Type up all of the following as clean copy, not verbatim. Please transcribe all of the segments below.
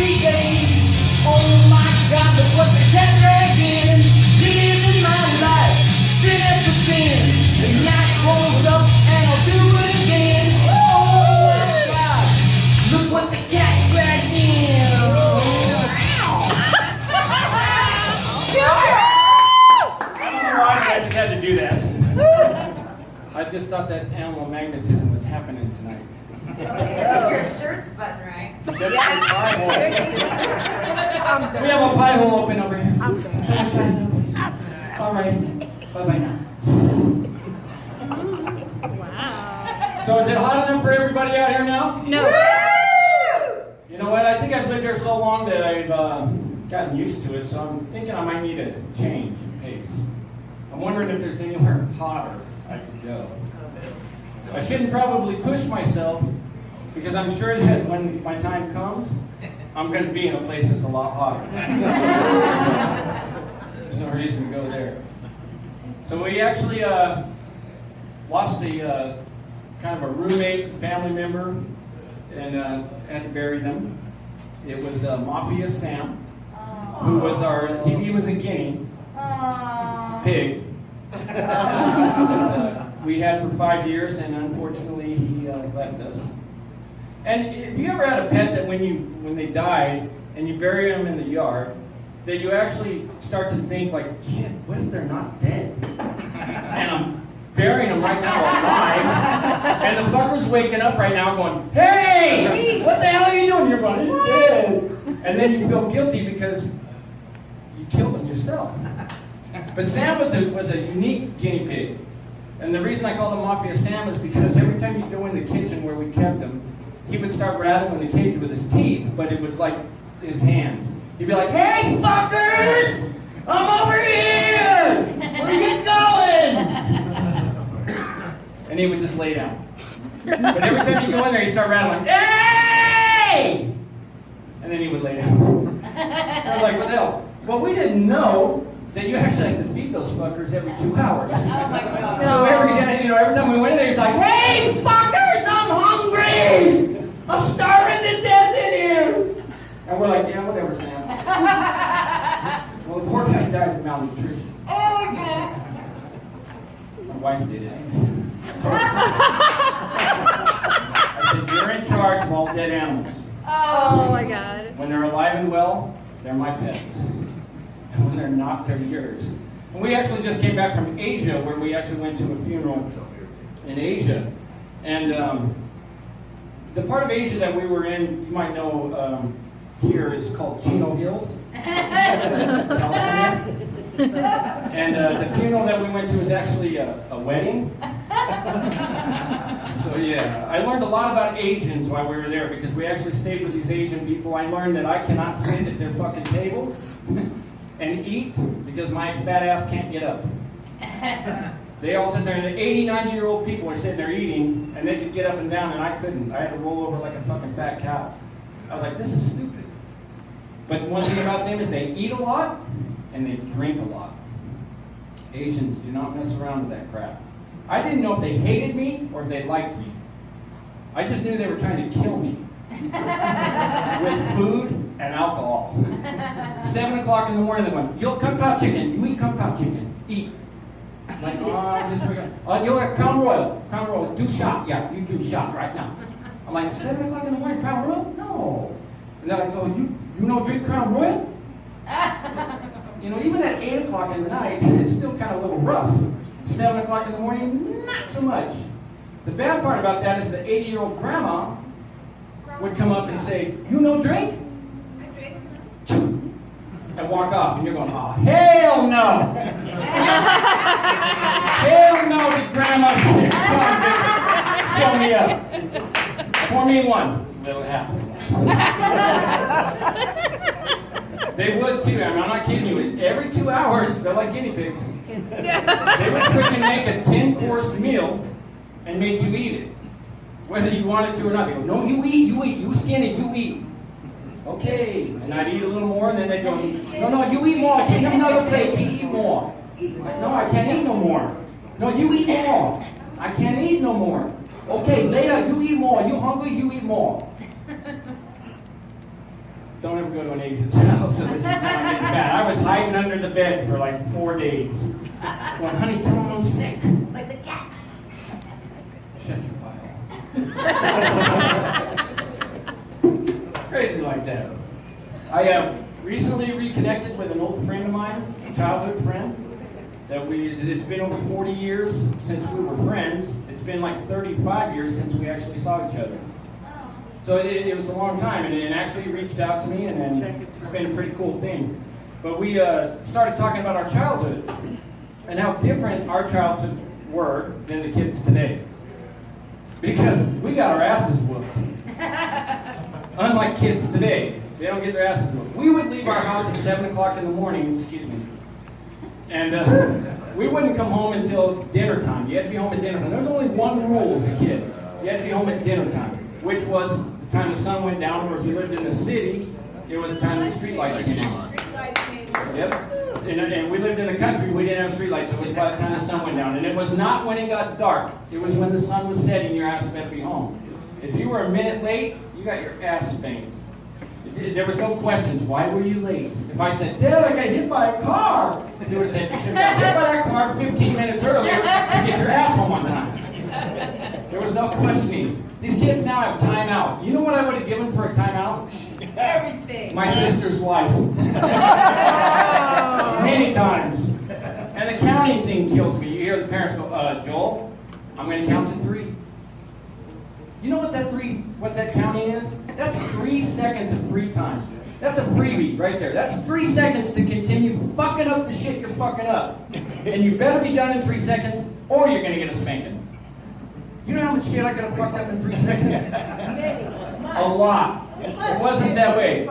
these days. Oh my God, look what the cat's dragging. Living my life, sin after sin. The night rolls up and I'll do it again. Oh my God, look what the cat dragged in. I just had to do that. I just thought that animal magnetism was happening tonight. Your shirt's buttoned right. We have a pie hole open over here. All right. Bye-bye now. Wow. So is it hot enough for everybody out here now? No. You know what? I think I've lived here so long that I've gotten used to it, so I'm thinking I might need a change of pace. I'm wondering if there's anywhere hotter I could go. I shouldn't probably push myself because I'm sure that when my time comes, I'm going to be in a place that's a lot hotter. There's no reason to go there. So we actually lost a kind of a roommate, family member, and had to bury them. It was Mafia Sam, who was he was a guinea pig. We had for 5 years, and unfortunately he left us. And if you ever had a pet that when they die and you bury them in the yard, that you actually start to think like, shit, what if they're not dead? And I'm burying them right now alive, and the fucker's waking up right now going, hey, what the hell are you doing? You're going, he's dead. And then you feel guilty because you killed him yourself. But Sam was a unique guinea pig. And the reason I called him Mafia Sam is because every time you go in the kitchen where we kept him, he would start rattling the cage with his teeth, but it was like his hands. He'd be like, hey, fuckers! I'm over here! Where you going? And he would just lay down. But every time you go in there, he'd start rattling, hey! And then he would lay down. I was like, what the hell? Well, we didn't know that you actually have to feed those fuckers every 2 hours. Oh my God. So every time we went in there, he's like, hey, fuckers, I'm hungry! I'm starving to death in here! And we're like, yeah, whatever, Sam. Well, the poor guy died of malnutrition. Oh my God. My wife did it. I said, you're in charge of all dead animals. Oh my God. When they're alive and well, they're my pets. And when they're not, they're yours. And we actually just came back from Asia, where we actually went to a funeral in Asia. And the part of Asia that we were in, you might know here, is called Chino Hills, California. And the funeral that we went to was actually a wedding. So yeah, I learned a lot about Asians while we were there because we actually stayed with these Asian people. I learned that I cannot sit at their fucking table and eat because my fat ass can't get up. They all sit there, and the 80, 90-year-old people are sitting there eating, and they could get up and down, and I couldn't. I had to roll over like a fucking fat cow. I was like, this is stupid. But one thing about them is they eat a lot, and they drink a lot. Asians do not mess around with that crap. I didn't know if they hated me or if they liked me. I just knew they were trying to kill me with food and alcohol. 7 o'clock in the morning, they went, yo, kung pao chicken. You eat kung pao chicken. Eat. I'm like, yo, Crown Royal. Crown Royal, do shot. Yeah, you do shot right now. I'm like, 7 o'clock in the morning, Crown Royal? No. And they're like, oh, you don't drink Crown Royal? You know, even at 8 o'clock in the night, it's still kind of a little rough. 7 o'clock in the morning, not so much. The bad part about that is the 80-year-old grandma would come up and say, you no drink? And walk off, and you're going, oh, hell no! Hell no, the grandma. Come on, baby. Show me up. Pour me one. It'll happen. They would too. I mean, I'm not kidding you. Every 2 hours, they're like guinea pigs. They would quickly make a 10-course meal and make you eat it, whether you wanted to or not. They go, no, you eat, you skinny, you eat. Okay, and I'd eat a little more, and then they'd go, no, you eat more. Give him another plate. You eat more. No, I can't eat no more. No, you eat more. I can't eat no more. Okay, later, you eat more. You hungry? You eat more. don't ever go to an Asian's house. So this is how I get bad. I was hiding under the bed for like 4 days. Well, honey, tell him I'm sick. Like the cat. Shut your pile. Crazy like that. I recently reconnected with an old friend of mine, a childhood friend. It's been over 40 years since we were friends. It's been like 35 years since we actually saw each other. So it was a long time, and actually he reached out to me, and it's been a pretty cool thing. But we started talking about our childhood and how different our childhood were than the kids today. Because we got our asses whooped. Unlike kids today, they don't get their asses whooped. We would leave our house at 7 o'clock in the morning, and we wouldn't come home until dinner time. You had to be home at dinner time. There was only one rule as a kid. You had to be home at dinner time, which was the time the sun went down, or if you lived in the city, it was the time the street lights came on. Yep. And we lived in the country, we didn't have street lights, so it was by the time the sun went down. And it was not when it got dark. It was when the sun was setting, your ass better be home. If you were a minute late, you got your ass spanked. There was no questions. Why were you late? If I said, Dad, I got hit by a car, they would have said, you should have got hit by that car 15 minutes earlier and get your ass home on time. There was no questioning. These kids now have timeout. You know what I would have given for a timeout? Everything. My sister's life. Many times. And the counting thing kills me. You hear the parents go, Joel, I'm going to count to 3. You know what that counting is? That's 3 seconds of free time. That's a freebie right there. That's 3 seconds to continue fucking up the shit you're fucking up. And you better be done in 3 seconds or you're going to get a spanking. You know how much shit I could have fucked up in 3 seconds? A lot. It wasn't that way.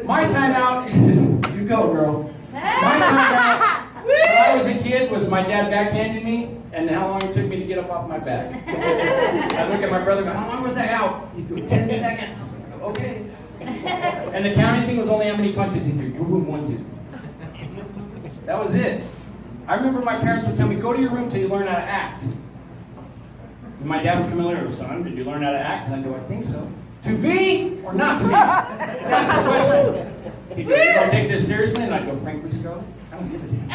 My timeout is, you go, girl. My timeout when I was a kid was my dad backhanded me and how long it took me to get up off my back. I look at my brother and go, how long was I out? He'd go, 10 seconds. I go, okay. And the counting thing was only how many punches he threw. Boom, boom, 1, 2. That was it. I remember my parents would tell me, go to your room till you learn how to act. And my dad would come in and go, son, did you learn how to act? And I'd go, I think so. To be or not to be? That's the question. He'd go, you don't take this seriously? And I'd go, frankly, Scarlett, I don't give a damn.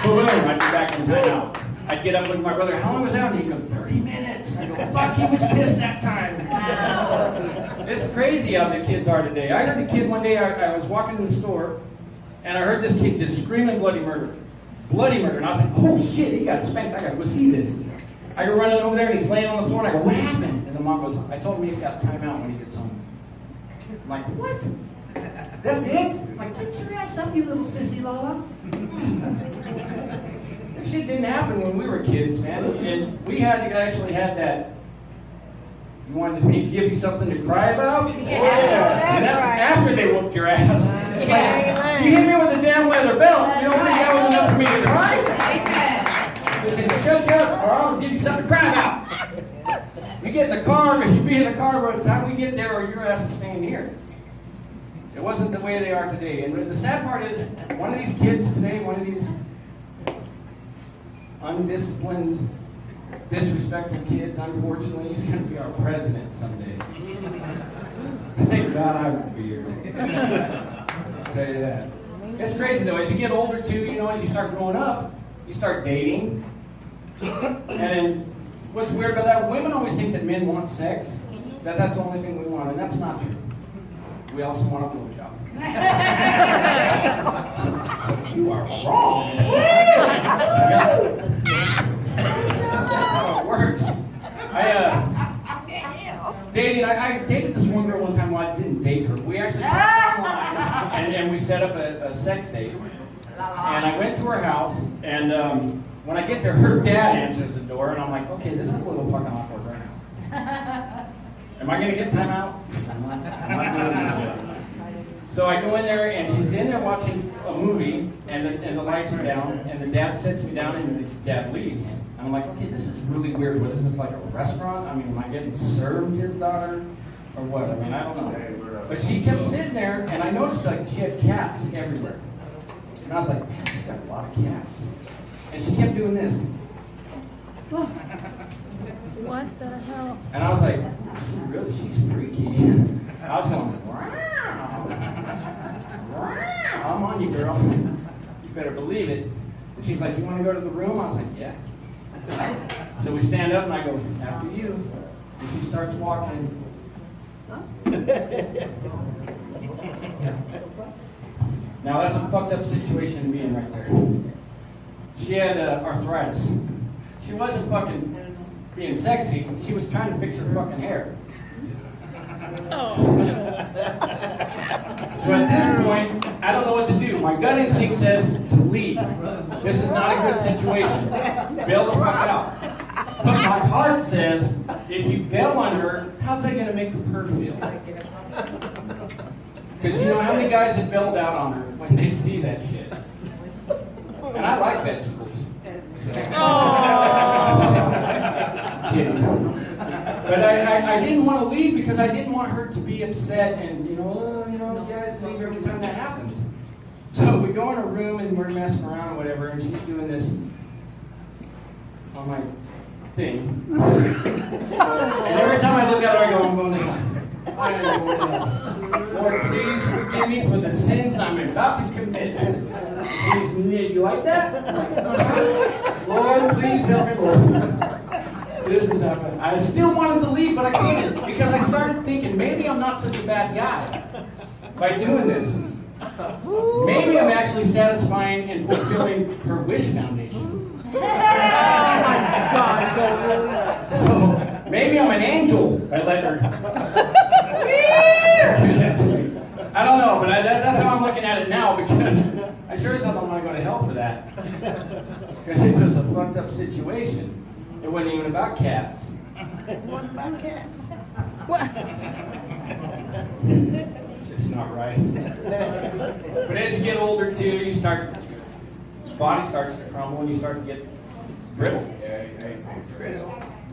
Boom, I'd be back in timeout. I'd get up with my brother, how long was that? And he'd go, 30 minutes. I'd go, fuck, he was pissed that time. It's crazy how the kids are today. I heard a kid one day, I was walking in the store, and I heard this kid just screaming bloody murder. Bloody murder. And I was like, oh shit, he got spanked. I gotta go see this. I go running over there and he's laying on the floor and I go, what happened? And the mom goes, I told him he's got timeout when he gets home. I'm like, what? That's it? I'm like, get your ass up, you little sissy Lola. That shit didn't happen when we were kids, man. And we actually had that. You wanted me to give you something to cry about? Yeah. And that's after they whooped your ass. It's like, you hit me with a damn leather belt. You don't think that was enough for me to cry? They said, shut up, or I'll give you something to cry about. You get in the car, you be in the car by the time we get there, or your ass is staying here. It wasn't the way they are today. And the sad part is, one of these kids today, one of these undisciplined, disrespectful kids, unfortunately, is going to be our president someday. Thank God I won't be here. I'll tell you that. It's crazy though, as you get older too, you know, as you start growing up, you start dating. And what's weird about that, women always think that men want sex, that's the only thing we want, and that's not true. We also want a blowjob. You are wrong. That's how it works. I dated this one girl one time. Well, I didn't date her. We actually talked online, and we set up a sex date. And I went to her house, and when I get there, her dad answers the door, and I'm like, okay, this is a little fucking awkward right now. Am I going to get time out? I'm not doing this shit. So I go in there, and she's in there watching a movie, and the lights are down, and the dad sits me down, and the dad leaves. And I'm like, okay, this is really weird. What is this, like a restaurant? I mean, am I getting served his daughter? Or what? I mean, I don't know. But she kept sitting there, and I noticed like she had cats everywhere. And I was like, man, she got a lot of cats. And she kept doing this. What the hell? And I was like, she's freaky. I was going, on you, girl. You better believe it. And she's like, you want to go to the room? I was like, yeah. So we stand up and I go, after you. And she starts walking. Now that's a fucked up situation to be in right there. She had arthritis. She wasn't fucking being sexy. She was trying to fix her fucking hair. Oh. So at this point, I don't know what to do. My gut instinct says to leave. This is not a good situation. Bail the fuck out. But my heart says, if you bail on her, how's that going to make her feel? Because you know how many guys have bailed out on her when they see that shit? And I like vegetables. Kidding. But I didn't want to leave because I didn't want her to be upset and, you guys leave every time that happens. So we go in her room and we're messing around or whatever, and she's doing this on my thing. And every time I look at her, I go, I'm going to hell. I am going to hell. Lord, please forgive me for the sins I'm about to commit. She's, you like that? I'm like, Lord, please help me, Lord. This is happening. I still wanted to leave, but I couldn't because I started thinking maybe I'm not such a bad guy by doing this. Maybe I'm actually satisfying and fulfilling her wish foundation. So maybe I'm an angel. I let her do that to me. I don't know, but that's how I'm looking at it now because I sure as hell don't want to go to hell for that. Because it was a fucked up situation. It wasn't even about cats. It wasn't about cats. What? It's just not right. But as you get older too, your body starts to crumble and you start to get brittle.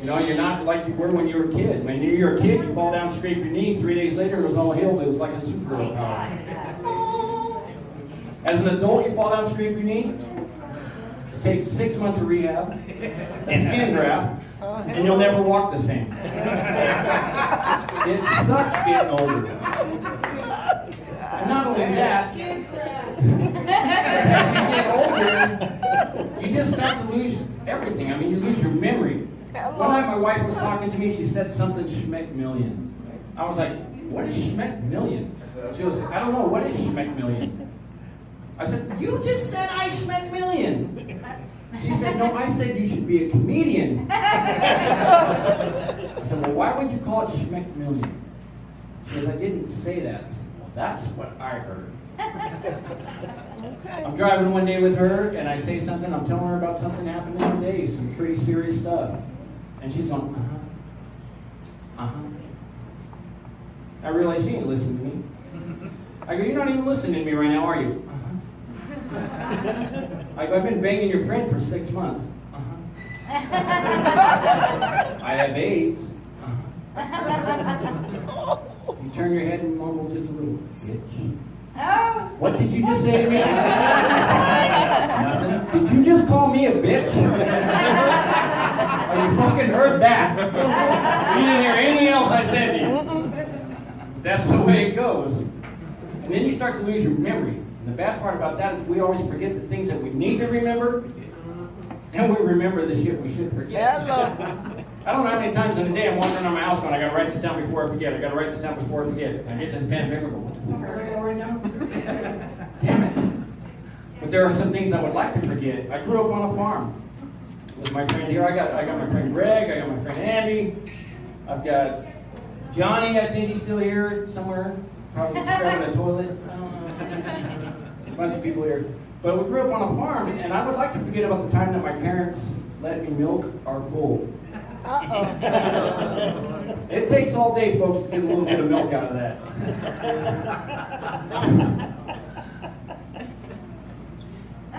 You're not like you were when you were a kid. When you were a kid, you fall down, scrape your knee, 3 days later it was all healed. It was like a superhero power. As an adult, you fall down, scrape your knee. It takes 6 months of rehab, a skin graft, and you'll never walk the same. It sucks getting older. And not only that, as you get older, you just start to lose everything. I mean, you lose your memory. One night my wife was talking to me, she said something Schmeck-million. I was like, what is Schmeck-million? She goes, I don't know, what is Schmeck-million? I said, you just said I Schmeck-million. She said, no, I said you should be a comedian. I said, well, why would you call it Schmeck-million? She goes, I didn't say that. I said, well, that's what I heard. Okay. I'm driving one day with her, and I say something, I'm telling her about something that happened in the day, some pretty serious stuff. And she's going, I realize she ain't listening to me. I go, you're not even listening to me right now, are you? I go, I've been banging your friend for 6 months. I have AIDS. You turn your head and mumble just a little, bitch. Oh. What did you just say to me? Nothing. Did you just call me a bitch? Oh, you fucking heard that. You didn't hear anything else I said to you. That's the way it goes. And then you start to lose your memory. And the bad part about that is we always forget the things that we need to remember, and we remember the shit we should forget. Hello. I don't know how many times in a day I'm walking around my house going, I gotta write this down before I forget. I gotta write this down before I forget. And I get to the pen and paper and go, what the fuck are I gonna write down? Damn it. But there are some things I would like to forget. I grew up on a farm. With my friend here, I got my friend Greg, I got my friend Andy, I've got Johnny, I think he's still here somewhere, probably scrubbing a toilet. I don't know. A bunch of people here. But we grew up on a farm, and I would like to forget about the time that my parents let me milk our bull. It takes all day, folks, to get a little bit of milk out of that. So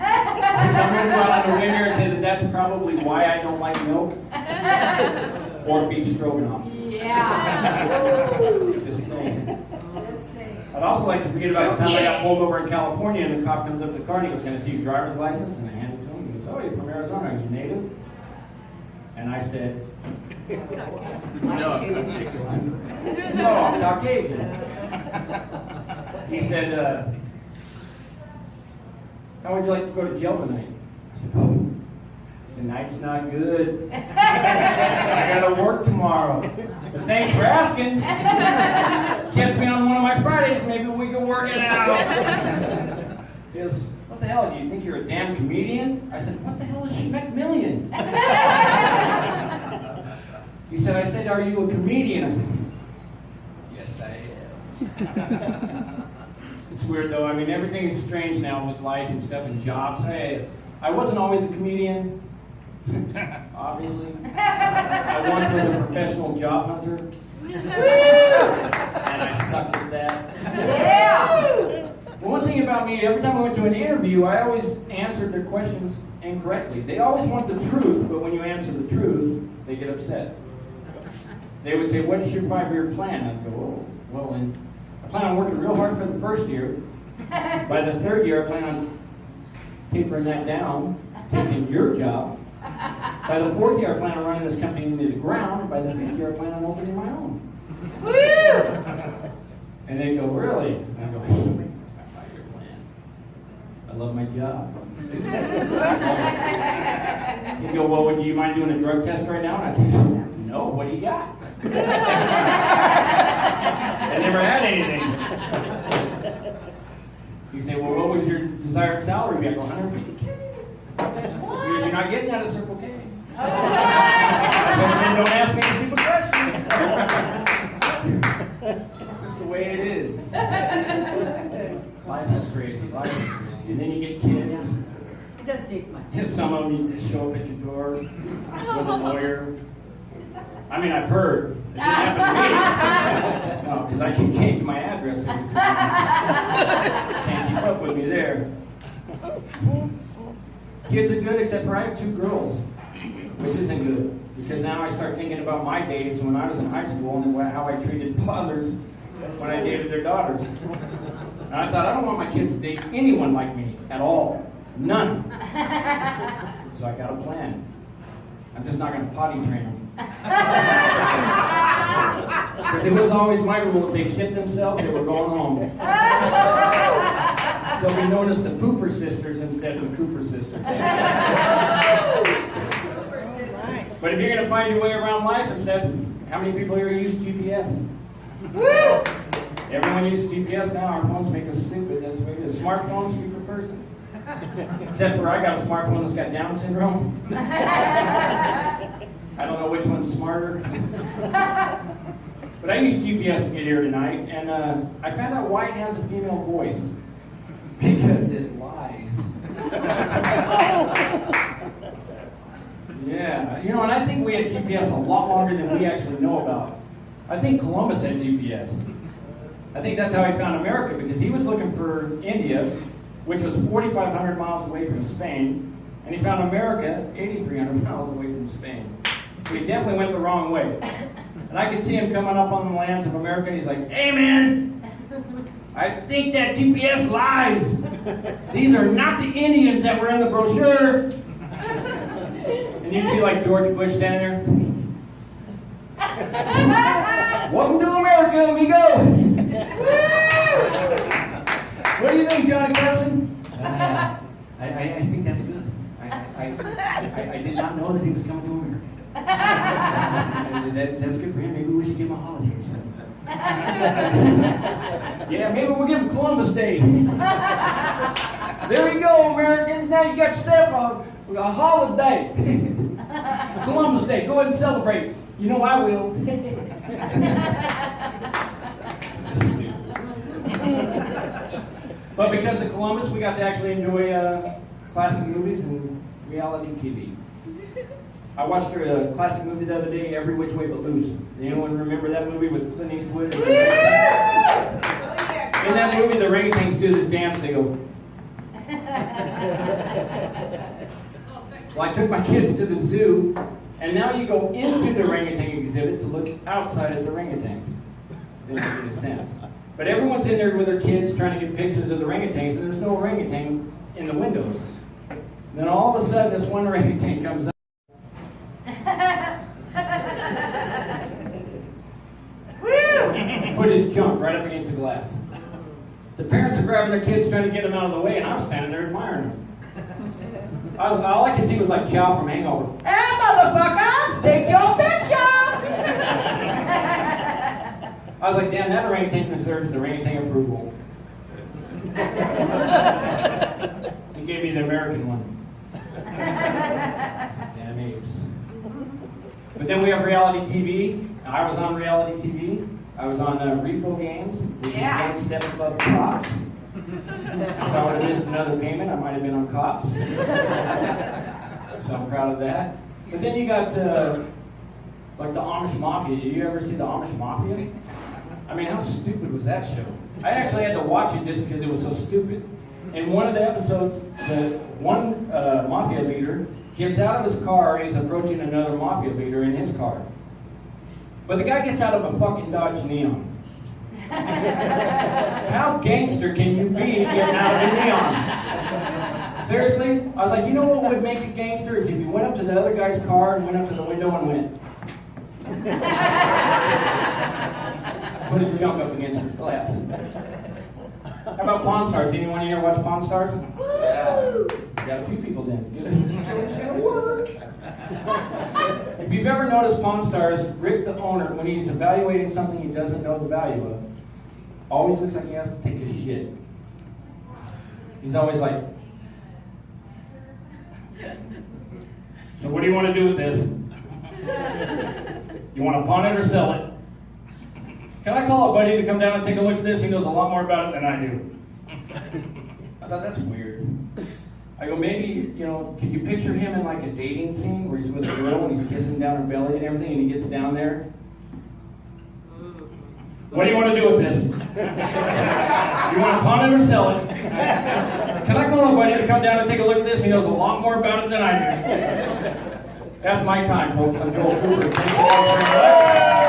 I'm going to go out on a limb here and say that that's probably why I don't like milk or beef stroganoff. Yeah. Just saying. I'd also like to forget about the time I got pulled over in California and the cop comes up to the car and he goes, can I see your driver's license? And I hand it to him. He goes, oh, you're from Arizona. Are you native? And I said, no, I'm Caucasian. He said, how would you like to go to jail tonight? I said, oh, tonight's not good. I gotta work tomorrow. But thanks for asking. Catch me on one of my Fridays, maybe we can work it out. He goes, what the hell, do you think you're a damn comedian? I said, what the hell is Schmeckmillion? He said, I said, are you a comedian? I said, yes, I am. It's weird though, I mean, everything is strange now with life and stuff and jobs. I wasn't always a comedian, obviously. I once was a professional job hunter. And I sucked at that. Yeah! Well, one thing about me, every time I went to an interview, I always answered their questions incorrectly. They always want the truth, but when you answer the truth, they get upset. They would say, what's your 5-year plan? I'd go, oh, well, and I plan on working real hard for the first year. By the 3rd year, I plan on tapering that down, taking your job. By the 4th year, I plan on running this company into the ground. And by the 5th year, I plan on opening my own. Woo! And they go, really? And I go, my 5-year plan. I love my job. You go, well, do you mind doing a drug test right now? And I say, no, what do you got? I never had anything. You say, well, what would your desired salary be? I go, $150K. Because you're not getting that at Circle K. Then don't ask me any stupid questions. Just the way it is. Life is crazy. Life is crazy. And then you get kids. It doesn't take much. Some of them just show up at your door with a lawyer. I mean, I've heard. It didn't happen to me. No, because I can change my address every 3 months. Can't keep up with me there. Kids are good, except for I have 2 girls, which isn't good. Because now I start thinking about my days when I was in high school and how I treated fathers when I dated their daughters. And I thought, I don't want my kids to date anyone like me at all. None. So I got a plan. I'm just not going to potty train them. Because it was always my rule, if they shit themselves, they were going home. They'll be known as the Pooper Sisters instead of the Cooper Sisters. But if you're going to find your way around life and stuff, how many people here use GPS? Woo! Everyone uses GPS now. Our phones make us stupid. That's what it is. Smartphone, stupid person. Except for I got a smartphone that's got Down syndrome. I don't know which one's smarter. But I used GPS to get here tonight, and I found out why it has a female voice. Because it lies. Yeah, you know, and I think we had GPS a lot longer than we actually know about. I think Columbus had GPS. I think that's how he found America, because he was looking for India, which was 4,500 miles away from Spain, and he found America 8,300 miles away from Spain. So he definitely went the wrong way. And I could see him coming up on the lands of America, and he's like, hey man, I think that GPS lies. These are not the Indians that were in the brochure. And you see like George Bush standing there. Welcome to America, we go. What do you think, Johnny Carson? I think that's good. I did not know that he was coming to America. That's good for him. Maybe we should give him a holiday or something. Yeah, maybe we'll give him Columbus Day. There you go, Americans. Now you got yourself a holiday. Columbus Day. Go ahead and celebrate. You know I will. But because of Columbus, we got to actually enjoy classic movies and reality TV. I watched a classic movie the other day, Every Which Way But Loose. Anyone remember that movie with Clint Eastwood? In that movie, the orangutans do this dance. They go. Well, I took my kids to the zoo, and now you go into the orangutan exhibit to look outside at the orangutans. Didn't make any sense. But everyone's in there with their kids trying to get pictures of the orangutans, and there's no orangutan in the windows. And then all of a sudden, this one orangutan comes up. Put his junk right up against the glass. The parents are grabbing their kids, trying to get them out of the way, and I was standing there admiring them. All I could see was like Chow from Hangover. Hey, motherfuckers, take your picture! I was like, damn, that orangutan deserves the orangutan approval. He gave me the American one. Damn apes. But then we have reality TV. I was on reality TV. I was on Repo Games, which is one step above Cops. If I would have missed another payment, I might have been on Cops. So I'm proud of that. But then you got like the Amish Mafia. Did you ever see the Amish Mafia? I mean, how stupid was that show? I actually had to watch it just because it was so stupid. In one of the episodes, the one mafia leader gets out of his car, he's approaching another mafia leader in his car. But the guy gets out of a fucking Dodge Neon. How gangster can you be getting out of a Neon? Seriously? I was like, you know what would make it gangster is if you went up to the other guy's car and went up to the window and went. Put his junk up against his glass. How about Pawn Stars? Anyone here watch Pawn Stars? Yeah. Got a few people then. It's gonna work. If you've ever noticed Pawn Stars, Rick the owner, when he's evaluating something he doesn't know the value of, always looks like he has to take a shit. He's always like, so what do you want to do with this? You want to pawn it or sell it? Can I call a buddy to come down and take a look at this? He knows a lot more about it than I do. I thought that's weird. I go, maybe, you know, could you picture him in like a dating scene where he's with a girl and he's kissing down her belly and everything and he gets down there? What do you want to do with this? You want to pawn it or sell it? Can I call a buddy to come down and take a look at this? He knows a lot more about it than I do. That's my time, folks. I'm Joel Cooper. Thank you all very much.